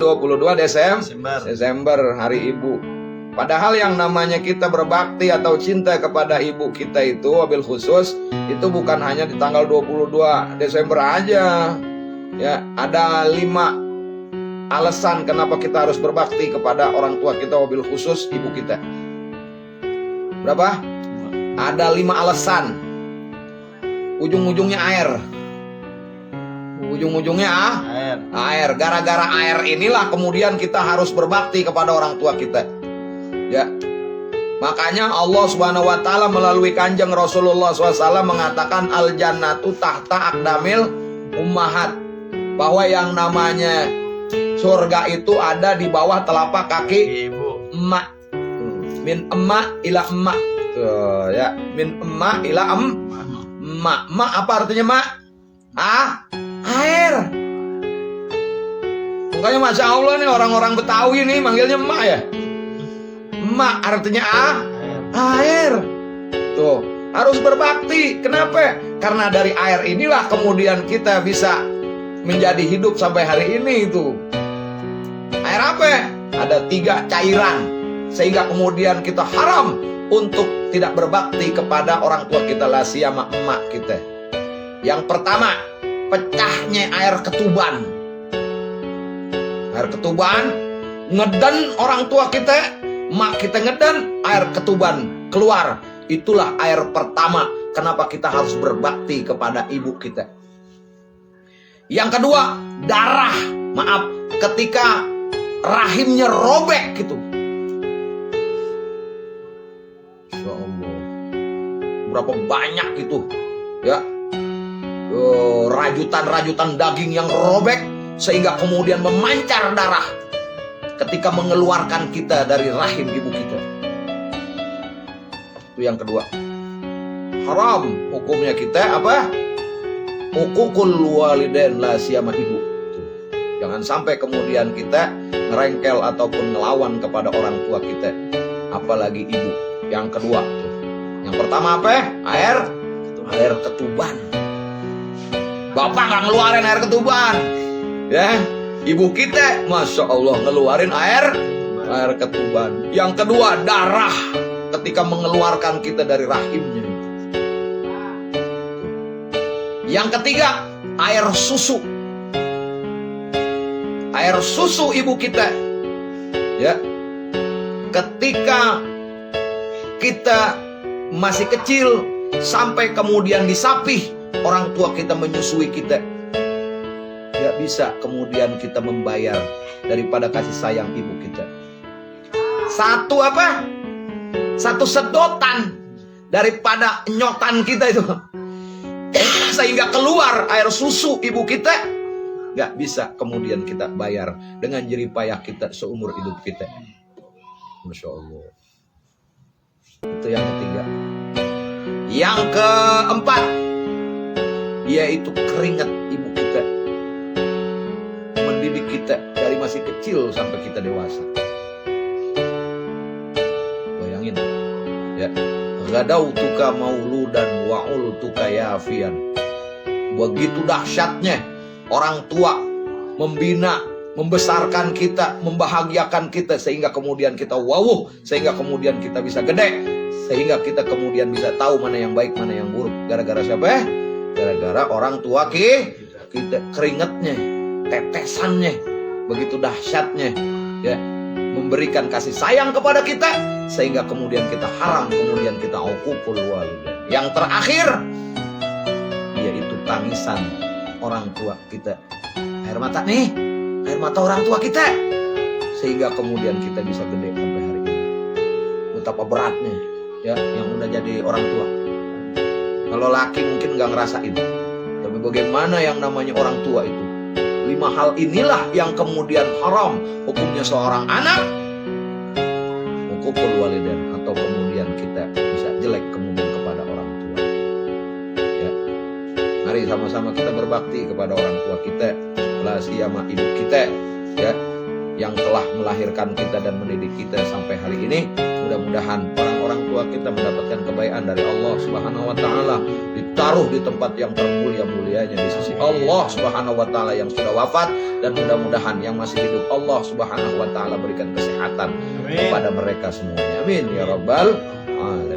22 Desember Hari Ibu. Padahal yang namanya kita berbakti atau cinta kepada ibu kita itu wabil khusus itu bukan hanya di tanggal 22 Desember aja. Ya, ada 5 alasan kenapa kita harus berbakti kepada orang tua kita wabil khusus ibu kita. Berapa? Ada 5 alasan. Ujung-ujungnya air. Ujung-ujungnya air. Gara-gara air inilah kemudian kita harus berbakti kepada orang tua kita. Ya, makanya Allah Subhanahu Wa Taala melalui kanjeng Rasulullah SAW mengatakan al jannatu tahta aqdamil ummahat, bahwa yang namanya surga itu ada di bawah telapak kaki emak. Min emak ila emak. Tuh, ya, min emak ila emak. Emak apa artinya emak? Air. Makanya Masya Allah nih orang-orang Betawi nih manggilnya emak ya. Emak artinya air. Tuh, harus berbakti. Kenapa? Karena dari air inilah kemudian kita bisa menjadi hidup sampai hari ini itu. Air apa? Ada 3 cairan. Sehingga kemudian kita haram untuk tidak berbakti kepada orang tua kita lah sama emak kita. Yang pertama, pecahnya air ketuban. Air ketuban ngeden orang tua kita, emak kita ngeden, air ketuban keluar. Itulah air pertama kenapa kita harus berbakti kepada ibu kita. Yang kedua, darah. Maaf, ketika rahimnya robek gitu. Insya Allah, berapa banyak itu ya, rajutan-rajutan daging yang robek sehingga kemudian memancar darah ketika mengeluarkan kita dari rahim ibu kita. Itu yang kedua. Haram hukumnya kita apa? Hukukul walidain lah sama ibu. Jangan sampai kemudian kita ngerengkel ataupun ngelawan kepada orang tua kita, apalagi ibu. Yang kedua tuh. Yang pertama apa? Air ketuban. Bapak nggak ngeluarin air ketuban, ya. Ibu kita, Masya Allah, ngeluarin air ketuban. Yang kedua, darah ketika mengeluarkan kita dari rahimnya. Yang ketiga, air susu. Air susu ibu kita, ya. Ketika kita masih kecil sampai kemudian disapih orang tua kita menyusui kita, gak bisa kemudian kita membayar daripada kasih sayang ibu kita. Satu apa? Satu sedotan daripada nyotan kita itu sehingga keluar air susu ibu kita, gak bisa kemudian kita bayar dengan jerih payah kita seumur hidup kita. Masya Allah. Itu yang ketiga. Yang keempat, yaitu keringat ibu kita, mendidik kita dari masih kecil sampai kita dewasa. Bayangin ya, ghadautuka mauludan wa'ultuka yafian. Begitu dahsyatnya orang tua membina, membesarkan kita, membahagiakan kita sehingga kemudian kita wawuh, sehingga kemudian kita bisa gede, sehingga kita kemudian bisa tahu mana yang baik, mana yang buruk. Gara-gara siapa? Gara-gara orang tua kita, keringatnya, tetesannya, begitu dahsyatnya ya, memberikan kasih sayang kepada kita sehingga kemudian kita haram, kemudian kita uququl walidain. Yang terakhir yaitu tangisan orang tua kita. Air mata nih, air mata orang tua kita sehingga kemudian kita bisa gede sampai hari ini. Betapa beratnya ya yang udah jadi orang tua. Kalau laki mungkin gak ngerasain, tapi bagaimana yang namanya orang tua itu? 5 hal inilah yang kemudian haram hukumnya seorang anak, hukukul walidain, atau kemudian kita bisa jelek kemudian kepada orang tua ya. Mari sama-sama kita berbakti kepada orang tua kita, lah sama ibu kita ya. yang telah melahirkan kita dan mendidik kita sampai hari ini. Mudah-mudahan orang-orang tua kita mendapatkan kebaikan dari Allah Subhanahu wa taala, ditaruh di tempat yang termulia-mulianya di sisi Allah Subhanahu wa taala yang sudah wafat, dan mudah-mudahan yang masih hidup Allah Subhanahu wa taala berikan kesehatan kepada mereka semuanya. Amin ya rabbal alamin.